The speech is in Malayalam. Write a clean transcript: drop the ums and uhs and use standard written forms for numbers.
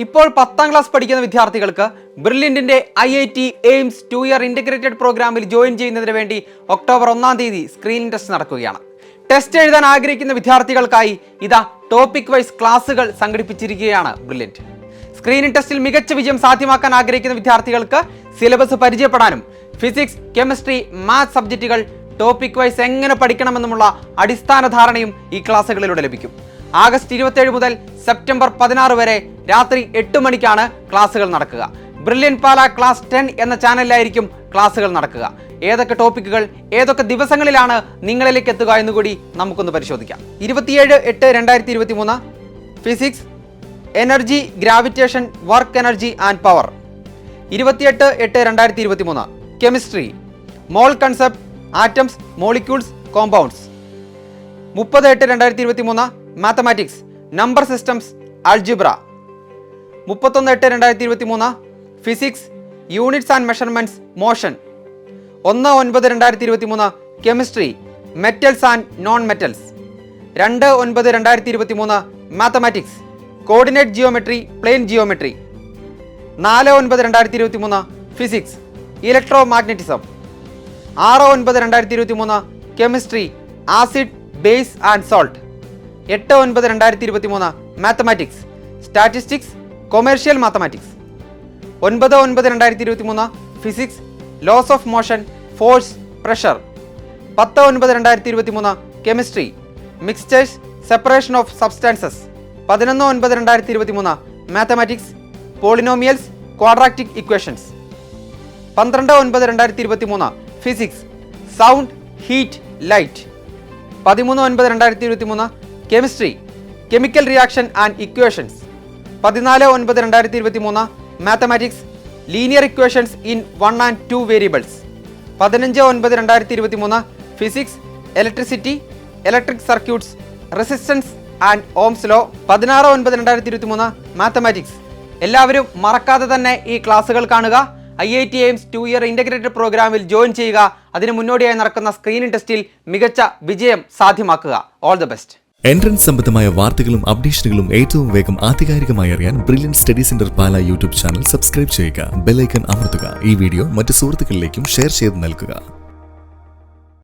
ഇപ്പോൾ 10ാം ക്ലാസ് പഠിക്കുന്ന വിദ്യാർത്ഥികൾക്ക് ബ്രില്യന്റിന്റെ IIT എയിംസ് 2 ഇയർ ഇന്റഗ്രേറ്റഡ് പ്രോഗ്രാമിൽ ജോയിൻ ചെയ്യുന്നതിന് വേണ്ടി ഒക്ടോബർ 1-ാം തീയതി സ്ക്രീനിംഗ് ടെസ്റ്റ് നടക്കുകയാണ്. ടെസ്റ്റ് എഴുതാൻ ആഗ്രഹിക്കുന്ന വിദ്യാർത്ഥികൾക്കായി ഇതാ ടോപ്പിക് വൈസ് ക്ലാസുകൾ സംഘടിപ്പിച്ചിരിക്കുകയാണ് ബ്രില്യന്റ്. സ്ക്രീനിംഗ് ടെസ്റ്റിൽ മികച്ച വിജയം സാധ്യമാക്കാൻ ആഗ്രഹിക്കുന്ന വിദ്യാർത്ഥികൾക്ക് സിലബസ് പരിചയപ്പെടാനും ഫിസിക്സ്, കെമിസ്ട്രി, മാത്സ് സബ്ജക്റ്റുകൾ ടോപ്പിക് വൈസ് എങ്ങനെ പഠിക്കണമെന്നുമുള്ള അടിസ്ഥാന ധാരണയും ഈ ക്ലാസ്സുകളിലൂടെ ലഭിക്കും. ആഗസ്റ്റ് 27 മുതൽ സെപ്റ്റംബർ 16 വരെ രാത്രി 8 മണിക്കാണ് ക്ലാസ്സുകൾ നടക്കുക. ബ്രില്യന്റ് പാല ക്ലാസ് 10 എന്ന ചാനലിലായിരിക്കും ക്ലാസ്സുകൾ നടക്കുക. ഏതൊക്കെ ടോപ്പിക്കുകൾ ഏതൊക്കെ ദിവസങ്ങളിലാണ് നിങ്ങളിലേക്ക് എത്തുക എന്നുകൂടി നമുക്കൊന്ന് പരിശോധിക്കാം. 27/8/2023 physics, energy, gravitation, work energy and power. 28/8/2023 chemistry, mole concept, atoms, molecules, compounds. 30/8/2023 mathematics, number systems, algebra. 31/8/2023 physics, units and measurements, motion. 1/9/2023 chemistry, metals and non metals. 2/9/2023 mathematics, coordinate geometry, plane geometry. 4/9/2023 physics, electro magnetism. 6/9/2023 chemistry, acid, base and salt. 8/9/2023 mathematics, statistics, commercial mathematics. 9/9/2023 physics, laws of motion, force, pressure. 10/9/2023 chemistry, mixtures, separation of substances. 11/9/2023 mathematics, polynomials, quadratic equations. 12/9/2023 physics, sound, heat, light. 13/9/2023 chemistry, chemical reaction and equations. 14/9/2023 mathematics, linear equations in 1 and 2 variables. 15/9/2023 physics, electricity, electric circuits, resistance and Ohm's law. 16/9/2023 mathematics. എല്ലാവരും മറക്കാതെ തന്നെ ഈ ക്ലാസ്സുകൾ കാണുക. IIT എയിംസ് 2 ഇയർ ഇന്റഗ്രേറ്റഡ് പ്രോഗ്രാമിൽ ജോയിൻ ചെയ്യുക. അതിന് മുന്നോടിയായി നടക്കുന്ന സ്ക്രീനിംഗ് ടെസ്റ്റിൽ മികച്ച വിജയം സാധ്യമാക്കുക. All the best. എൻട്രൻസ് സംബന്ധമായ വാർത്തകളും അപ്ഡേഷനുകളും ഏറ്റവും വേഗം ആധികാരികമായി അറിയാൻ ബ്രില്യന്റ് സ്റ്റഡി സെന്റർ പാല യൂട്യൂബ് ചാനൽ സബ്സ്ക്രൈബ് ചെയ്യുക. ബെൽ ഐക്കൺ അമർത്തുക. ഈ വീഡിയോ മറ്റു സുഹൃത്തുക്കളിലേക്കും ഷെയർ ചെയ്ത് നൽകുക.